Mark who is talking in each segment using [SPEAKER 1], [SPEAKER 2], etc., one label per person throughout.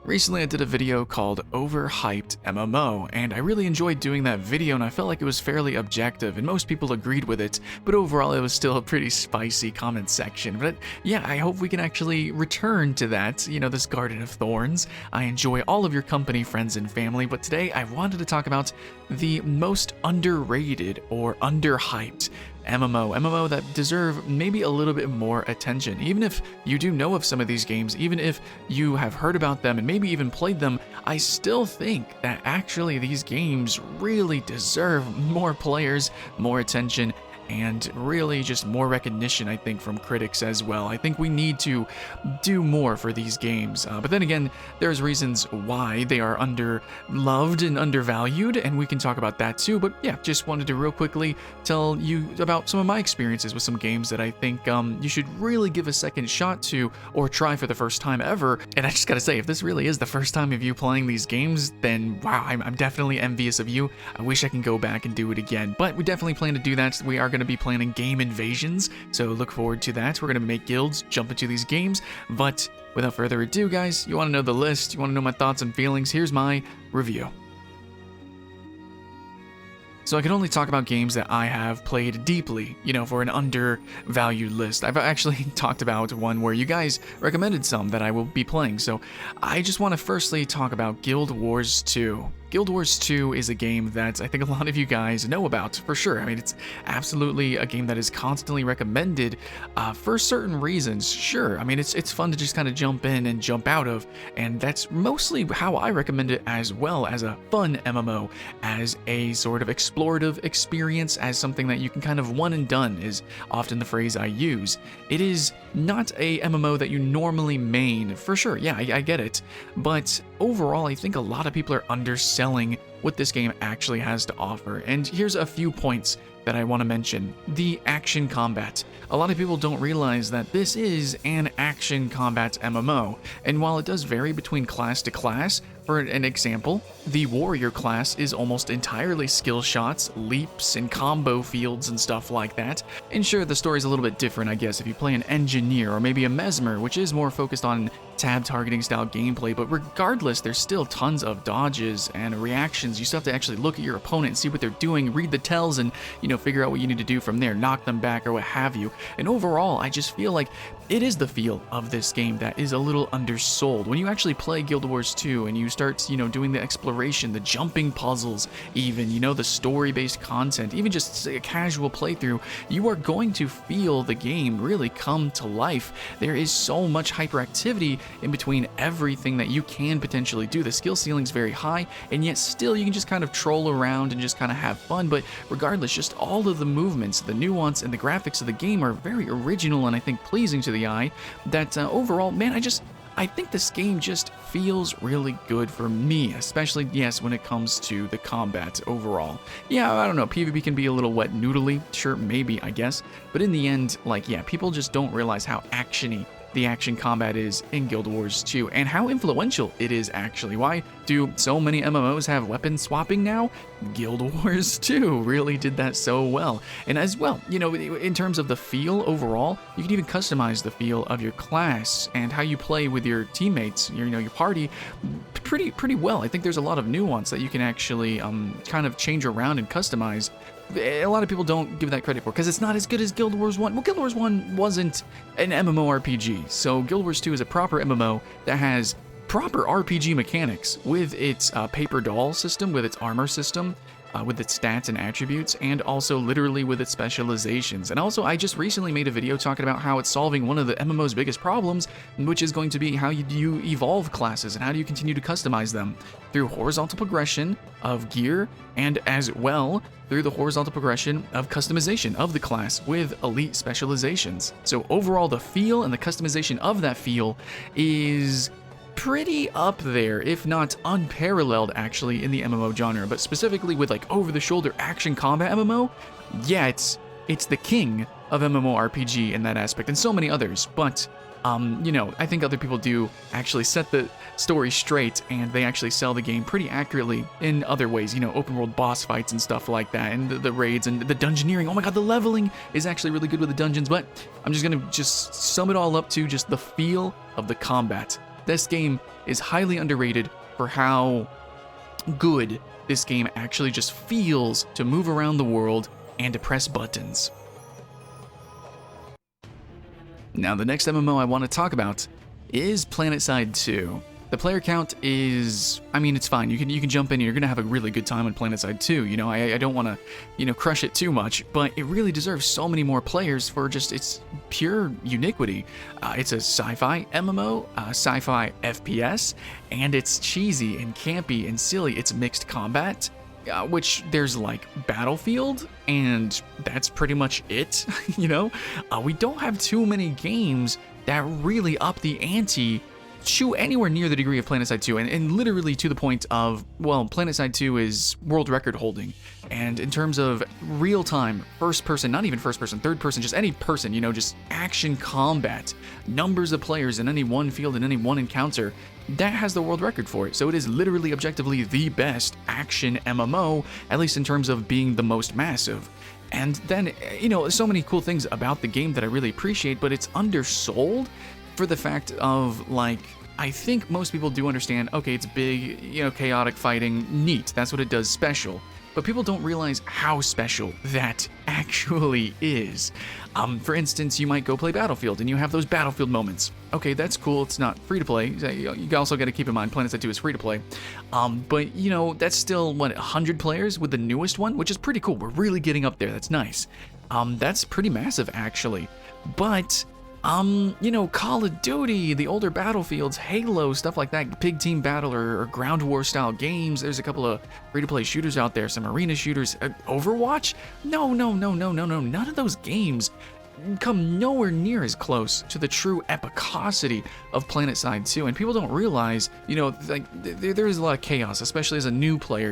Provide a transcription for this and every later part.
[SPEAKER 1] Recently I did a video called Overhyped MMO, and I really enjoyed doing that video and I felt like it was fairly objective and most people agreed with it, but overall it was still a pretty spicy comment section. But yeah, I hope we can actually return to that, this Garden of Thorns. I enjoy all of your company, friends, and family, but today I wanted to talk about the most underrated or underhyped MMO that deserve maybe a little bit more attention. Even if you do know of some of these games, even if you have heard about them and maybe even played them, I still think that actually these games really deserve more players, more attention, and really just more recognition, I think, from critics as well. I think we need to do more for these games. But then again, there's reasons why they are underloved and undervalued, and we can talk about that too. But yeah, just wanted to real quickly tell you about some of my experiences with some games that I think you should really give a second shot to or try for the first time ever. And I just gotta say, if this really is the first time of you playing these games, then wow, I'm definitely envious of you. I wish I can go back and do it again. But we definitely plan to do that. We are going to be planning game invasions, so look forward to that. We're going to make guilds, jump into these games, but without further ado, guys, you want to know the list, you want to know my thoughts and feelings, here's my review. So I can only talk about games that I have played deeply, for an undervalued list. I've actually talked about one where you guys recommended some that I will be playing, so I just want to firstly talk about Guild Wars 2. Guild Wars 2 is a game that I think a lot of you guys know about, for sure. I mean, it's absolutely a game that is constantly recommended for certain reasons, sure. I mean, it's fun to just kind of jump in and jump out of, and that's mostly how I recommend it as well, as a fun MMO, as a sort of explorative experience, as something that you can kind of one and done is often the phrase I use. It is not a MMO that you normally main, for sure, yeah, I get it, but overall, I think a lot of people are underselling what this game actually has to offer. And here's a few points that I want to mention. The action combat. A lot of people don't realize that this is an action combat MMO. And while it does vary between class to class, for an example, the warrior class is almost entirely skill shots, leaps, and combo fields and stuff like that. And sure, the story's a little bit different, I guess, if you play an engineer or maybe a mesmer, which is more focused on tab targeting style gameplay, but regardless, there's still tons of dodges and reactions. You still have to actually look at your opponent and see what they're doing, read the tells, and figure out what you need to do from there, knock them back or what have you. And overall, I just feel like it is the feel of this game that is a little undersold. When you actually play Guild Wars 2 and you start, doing the exploration, the jumping puzzles, even, the story-based content, even just a casual playthrough, you are going to feel the game really come to life. There is so much hyperactivity in between everything that you can potentially do. The skill ceiling's very high, and yet still you can just kind of troll around and just kind of have fun. But regardless, just all of the movements, the nuance, and the graphics of the game are very original and I think pleasing to the eye. That overall, man, I think this game just feels really good for me, especially, yes, when it comes to the combat overall. Yeah, I don't know, PvP can be a little wet noodly, sure, maybe, I guess, but in the end, people just don't realize how actiony the action combat is in Guild Wars 2, and how influential it is actually. Why do so many MMOs have weapon swapping now? Guild Wars 2 really did that so well. And as well, in terms of the feel overall, you can even customize the feel of your class and how you play with your teammates, your party, pretty well. I think there's a lot of nuance that you can actually kind of change around and customize. A lot of people don't give that credit for, because it's not as good as Guild Wars 1. Well, Guild Wars 1 wasn't an MMORPG, so Guild Wars 2 is a proper MMO that has proper RPG mechanics with its paper doll system, with its armor system, with its stats and attributes, and also literally with its specializations. And also, I just recently made a video talking about how it's solving one of the MMO's biggest problems, which is going to be how you evolve classes and how do you continue to customize them through horizontal progression of gear, and as well through the horizontal progression of customization of the class with elite specializations. So overall, the feel and the customization of that feel is pretty up there, if not unparalleled actually, in the MMO genre. But specifically with over-the-shoulder action combat MMO, yeah, it's the king of MMORPG in that aspect, and so many others. But I think other people do actually set the story straight, and they actually sell the game pretty accurately in other ways, open world boss fights and stuff like that, and the raids and the dungeoneering. Oh my god, the leveling is actually really good with the dungeons. But I'm just gonna sum it all up to just the feel of the combat. This game is highly underrated for how good this game actually just feels to move around the world and to press buttons. Now, the next MMO I want to talk about is Planetside II. The player count is, I mean, it's fine. You can jump in and you're going to have a really good time on Planetside II. You know, I don't want to, crush it too much, but it really deserves so many more players for just its pure uniquity. It's a sci-fi MMO, sci-fi FPS, and it's cheesy and campy and silly. It's mixed combat, which there's like Battlefield, and that's pretty much it. We don't have too many games that really up the ante to anywhere near the degree of Planetside 2, and literally to the point of, well, Planetside 2 is world record holding, and in terms of real-time, first person, not even first person, third person, just any person, just action combat, numbers of players in any one field, in any one encounter, that has the world record for it. So it is literally objectively the best action MMO, at least in terms of being the most massive. And then, so many cool things about the game that I really appreciate, but it's undersold for the fact of, like, I think most people do understand, okay, it's big, chaotic fighting, neat, that's what it does special. But people don't realize how special that actually is. For instance, you might go play Battlefield, and you have those Battlefield moments. Okay, that's cool, it's not free to play. You also got to keep in mind, Planetside 2 is free to play. But, that's still, 100 players with the newest one, which is pretty cool. We're really getting up there, that's nice. That's pretty massive, actually. But Call of Duty, the older Battlefields, Halo, stuff like that, Pig Team Battle or Ground War style games. There's a couple of free-to-play shooters out there, some arena shooters. Overwatch? No. None of those games come nowhere near as close to the true epicosity of Planetside 2. And people don't realize, there is a lot of chaos, especially as a new player.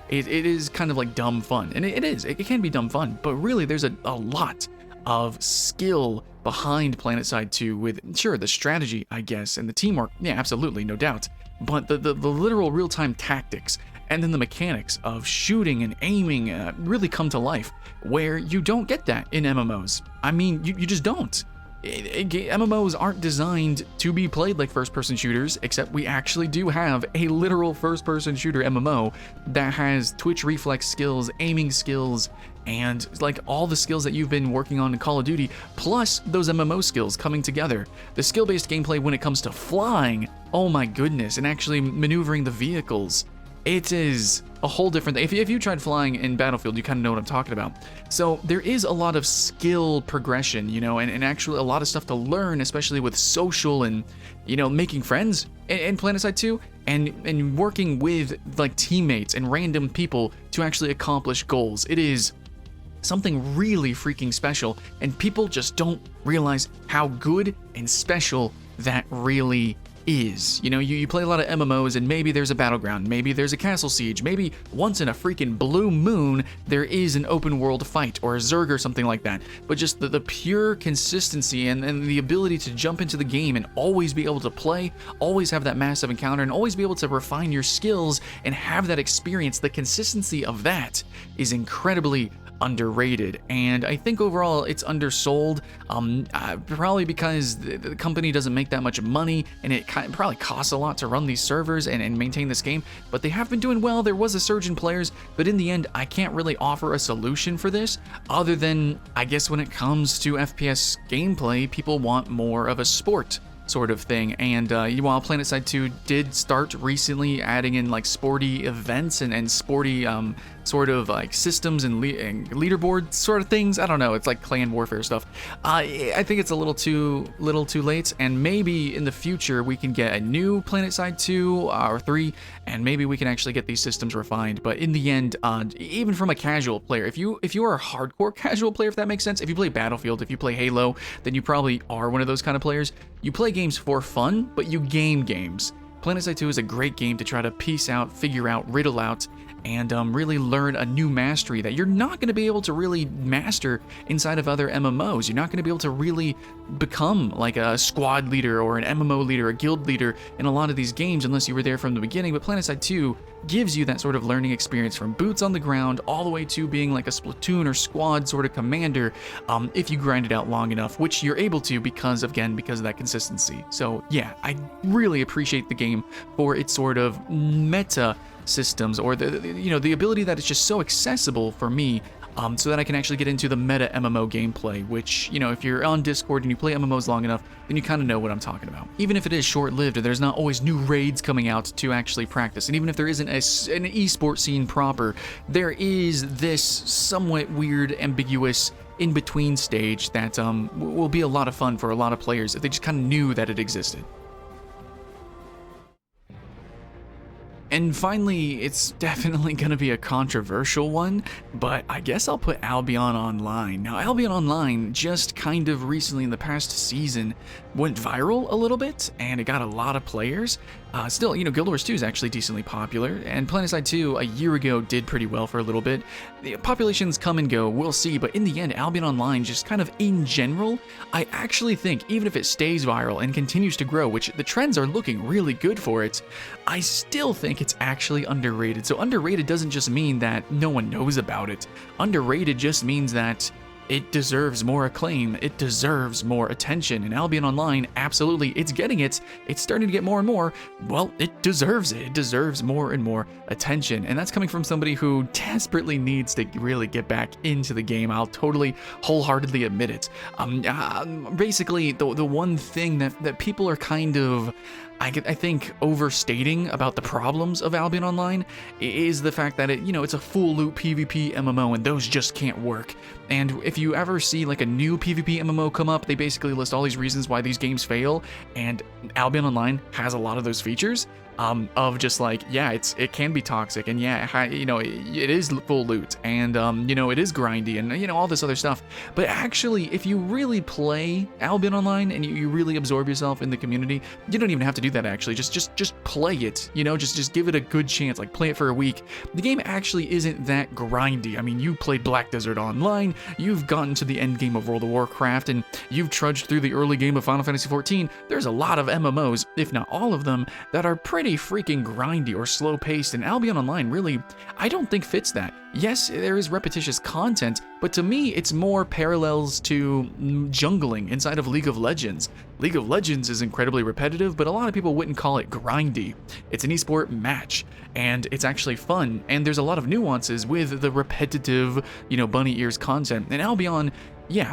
[SPEAKER 1] It is kind of like dumb fun. And it is. It can be dumb fun. But really, there's a lot of skill behind Planetside 2 with, sure, the strategy, I guess, and the teamwork, yeah, absolutely, no doubt, but the literal real-time tactics and then the mechanics of shooting and aiming really come to life, where you don't get that in MMOs. I mean, you just don't. MMOs aren't designed to be played like first-person shooters, except we actually do have a literal first-person shooter MMO that has twitch reflex skills, aiming skills, and like all the skills that you've been working on in Call of Duty, plus those MMO skills coming together. The skill-based gameplay when it comes to flying, oh my goodness, and actually maneuvering the vehicles. It is a whole different thing. If you tried flying in Battlefield, you kind of know what I'm talking about. So there is a lot of skill progression, and actually a lot of stuff to learn, especially with social and, making friends in Planetside 2 and working with like teammates and random people to actually accomplish goals. It is something really freaking special, and people just don't realize how good and special that really is. You play a lot of MMOs, and maybe there's a battleground, maybe there's a castle siege, maybe once in a freaking blue moon there is an open world fight or a Zerg or something like that. But just the pure consistency and the ability to jump into the game and always be able to play, always have that massive encounter, and always be able to refine your skills and have that experience, the consistency of that is incredibly underrated, and I think overall it's undersold, probably because the company doesn't make that much money, and it probably costs a lot to run these servers and maintain this game, but they have been doing well. There was a surge in players, but in the end, I can't really offer a solution for this, other than, I guess when it comes to FPS gameplay, people want more of a sport sort of thing. And while Planetside 2 did start recently adding in like sporty events and sporty sort of like systems and leaderboard sort of things, I don't know, it's like clan warfare stuff. I think it's a little too late, and maybe in the future we can get a new Planetside 2 or 3, and maybe we can actually get these systems refined. But in the end, even from a casual player, if you are a hardcore casual player, if that makes sense, if you play Battlefield, if you play Halo, then you probably are one of those kind of players. You play games for fun, but you game games. Planetside 2 is a great game to try to piece out, figure out, riddle out, and really learn a new mastery that you're not going to be able to really master inside of other MMOs. You're not going to be able to really become like a squad leader or an MMO leader, a guild leader in a lot of these games unless you were there from the beginning. But Planetside 2 gives you that sort of learning experience from boots on the ground all the way to being like a splatoon or squad sort of commander if you grind it out long enough, which you're able to because of that consistency. So yeah, I really appreciate the game for its sort of meta systems, or the ability that it's just so accessible for me, so that I can actually get into the meta MMO gameplay, which, if you're on Discord and you play MMOs long enough, then you kind of know what I'm talking about. Even if it is short-lived, there's not always new raids coming out to actually practice, and even if there isn't an esports scene proper, there is this somewhat weird, ambiguous in-between stage that will be a lot of fun for a lot of players if they just kind of knew that it existed. And finally, it's definitely going to be a controversial one, but I guess I'll put Albion Online. Now, Albion Online just kind of recently in the past season went viral a little bit, and it got a lot of players. Still, Guild Wars 2 is actually decently popular, and Planetside 2 a year ago did pretty well for a little bit. The populations come and go, we'll see, but in the end, Albion Online, just kind of in general, I actually think even if it stays viral and continues to grow, which the trends are looking really good for it, I still think it's actually underrated. So underrated doesn't just mean that no one knows about it. Underrated just means that it deserves more acclaim, it deserves more attention, and Albion Online, absolutely, it's getting it, it's starting to get more and more, well, it deserves more and more attention, and that's coming from somebody who desperately needs to really get back into the game. I'll totally, wholeheartedly admit it. Basically, the one thing that people are kind of, I think, overstating about the problems of Albion Online is the fact that it's a full loop PvP MMO, and those just can't work. And if you ever see like a new PvP MMO come up, they basically list all these reasons why these games fail, and Albion Online has a lot of those features. Of just like, yeah, it can be toxic, and yeah, it is full loot, and it is grindy, and all this other stuff. But actually, if you really play Albion Online and you really absorb yourself in the community, you don't even have to do that. Actually, just play it. Just give it a good chance. Like, play it for a week. The game actually isn't that grindy. I mean, you played Black Desert Online, you've gotten to the end game of World of Warcraft, and you've trudged through the early game of Final Fantasy XIV. There's a lot of MMOs, if not all of them, that are pretty freaking grindy or slow paced, and Albion Online really, I don't think fits that. Yes, there is repetitious content, but to me it's more parallels to jungling inside of League of Legends. League of Legends is incredibly repetitive, but a lot of people wouldn't call it grindy. It's an esport match, and it's actually fun, and there's a lot of nuances with the repetitive, bunny ears content. And Albion, yeah,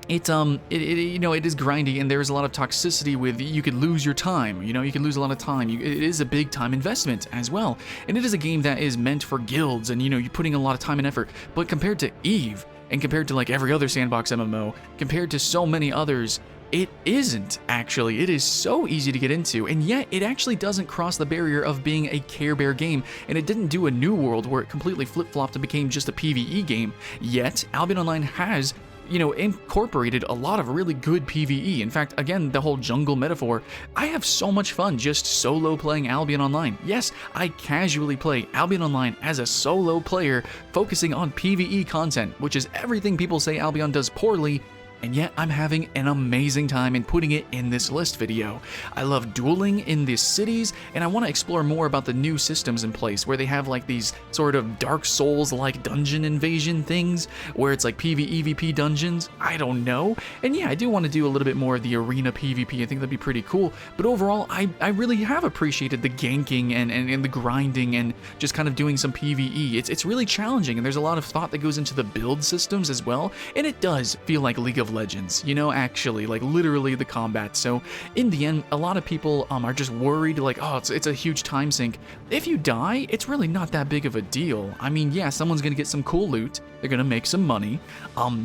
[SPEAKER 1] it is grindy, and there's a lot of toxicity with, you could lose your time, you can lose a lot of time. It is a big time investment as well, and it is a game that is meant for guilds, and you're putting a lot of time and effort. But compared to EVE, and compared to like every other sandbox MMO, compared to so many others, it isn't actually. It is so easy to get into, and yet it actually doesn't cross the barrier of being a Care Bear game, and it didn't do a New World where it completely flip-flopped and became just a PvE game. Yet Albion Online has incorporated a lot of really good PvE. In fact, again, the whole jungle metaphor, I have so much fun just solo playing Albion Online. Yes, I casually play Albion Online as a solo player, focusing on PvE content, which is everything people say Albion does poorly, and yet I'm having an amazing time in putting it in this list video. I love dueling in these cities, and I want to explore more about the new systems in place, where they have like these sort of Dark Souls-like dungeon invasion things, where it's like PvEVP dungeons, I don't know. And yeah, I do want to do a little bit more of the arena PvP, I think that'd be pretty cool. But overall, I really have appreciated the ganking and the grinding and just kind of doing some PvE. It's really challenging, and there's a lot of thought that goes into the build systems as well, and it does feel like League of Legends, actually, like literally the combat. So in the end, a lot of people are just worried, like, oh, it's a huge time sink. If you die, it's really not that big of a deal. I mean, yeah, someone's gonna get some cool loot, they're gonna make some money,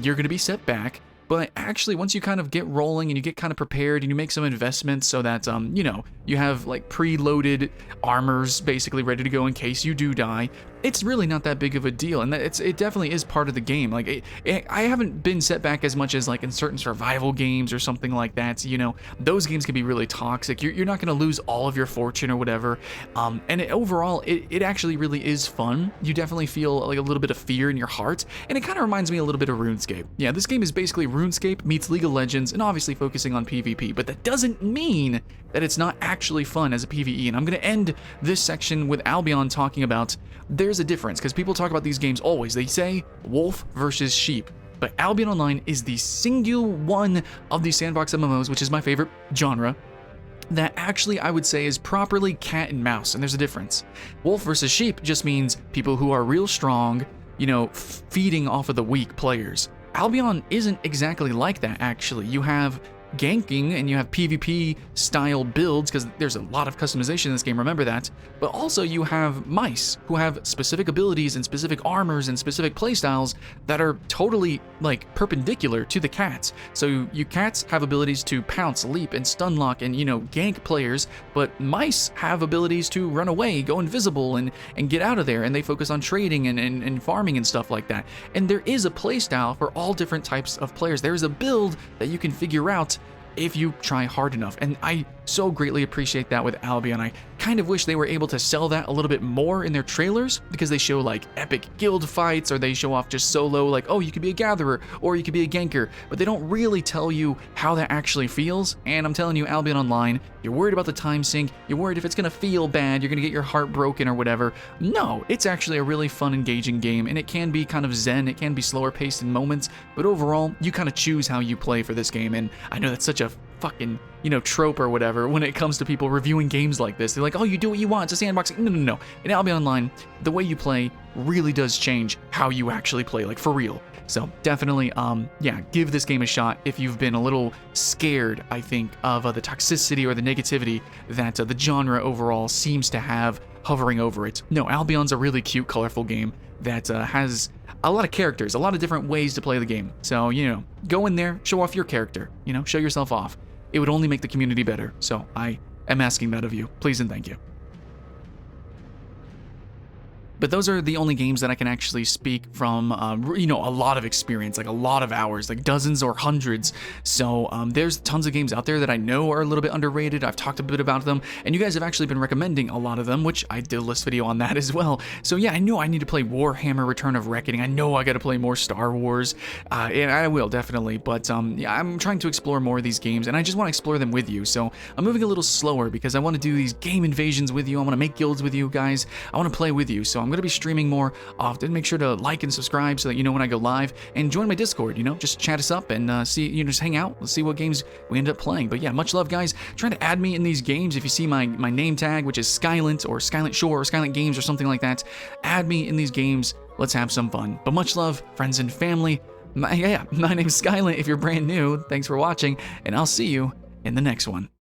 [SPEAKER 1] you're gonna be set back, but actually once you kind of get rolling and you get kind of prepared and you make some investments so that you have like preloaded armors basically ready to go in case you do die, it's really not that big of a deal, and it definitely is part of the game. Like, I haven't been set back as much as like in certain survival games or something like that. You know, those games can be really toxic. You're not going to lose all of your fortune or whatever. And overall, it actually really is fun. You definitely feel like a little bit of fear in your heart, and it kind of reminds me a little bit of RuneScape. Yeah, this game is basically RuneScape meets League of Legends, and obviously focusing on PvP, but that doesn't mean that it's not actually fun as a PvE. And I'm going to end this section with Albion talking about there's a difference, because people talk about these games always. They say wolf versus sheep. But Albion Online is the single one of these sandbox MMOs, which is my favorite genre, that actually I would say is properly cat and mouse, and there's a difference. Wolf versus sheep just means people who are real strong, you know, feeding off of the weak players. Albion isn't exactly like that, actually. You have ganking and you have PvP style builds, because there's a lot of customization in this game, remember that, but also you have mice who have specific abilities and specific armors and specific playstyles that are totally like perpendicular to the cats. So you cats have abilities to pounce, leap, and stun lock and, you know, gank players, but mice have abilities to run away, go invisible, and get out of there, and they focus on trading and farming and stuff like that. And there is a playstyle for all different types of players. There's a build that you can figure out if you try hard enough, and I so greatly appreciate that with Albion. I kind of wish they were able to sell that a little bit more in their trailers, because they show like epic guild fights, or they show off just solo, like, oh, you could be a gatherer or you could be a ganker, but they don't really tell you how that actually feels. And I'm telling you, Albion Online, you're worried about the time sink, you're worried if it's gonna feel bad, you're gonna get your heart broken or whatever. No, it's actually a really fun, engaging game, and it can be kind of zen, it can be slower paced in moments, but overall, you kind of choose how you play for this game. And I know that's such a fucking, you know, trope or whatever when it comes to people reviewing games like this. They're like, oh, you do what you want, it's a sandbox. No. In Albion Online, the way you play really does change how you actually play, like for real. So definitely, yeah, give this game a shot if you've been a little scared, I think, of the toxicity or the negativity that the genre overall seems to have hovering over it. No, Albion's a really cute, colorful game that has a lot of characters, a lot of different ways to play the game. So, you know, go in there, show off your character, you know, show yourself off. It would only make the community better. So I am asking that of you. Please and thank you. But those are the only games that I can actually speak from, you know, a lot of experience, like a lot of hours, like dozens or hundreds. So there's tons of games out there that I know are a little bit underrated. I've talked a bit about them, and you guys have actually been recommending a lot of them, which I did a list video on that as well. So yeah, I know I need to play Warhammer Return of Reckoning. I know I got to play more Star Wars, and I will definitely. But yeah, I'm trying to explore more of these games, and I just want to explore them with you. So I'm moving a little slower because I want to do these game invasions with you. I want to make guilds with you guys. I want to play with you. So I'm going to be streaming more often. Make sure to like and subscribe so that you know when I go live, and join my Discord, you know, just chat us up and see, you know, just hang out. Let's see what games we end up playing. But yeah, much love, guys. Trying to add me in these games. If you see my name tag, which is Skylent or Skylent Shore or Skylent Games or something like that, add me in these games. Let's have some fun. But much love, friends and family. My name's Skylent if you're brand new. Thanks for watching, and I'll see you in the next one.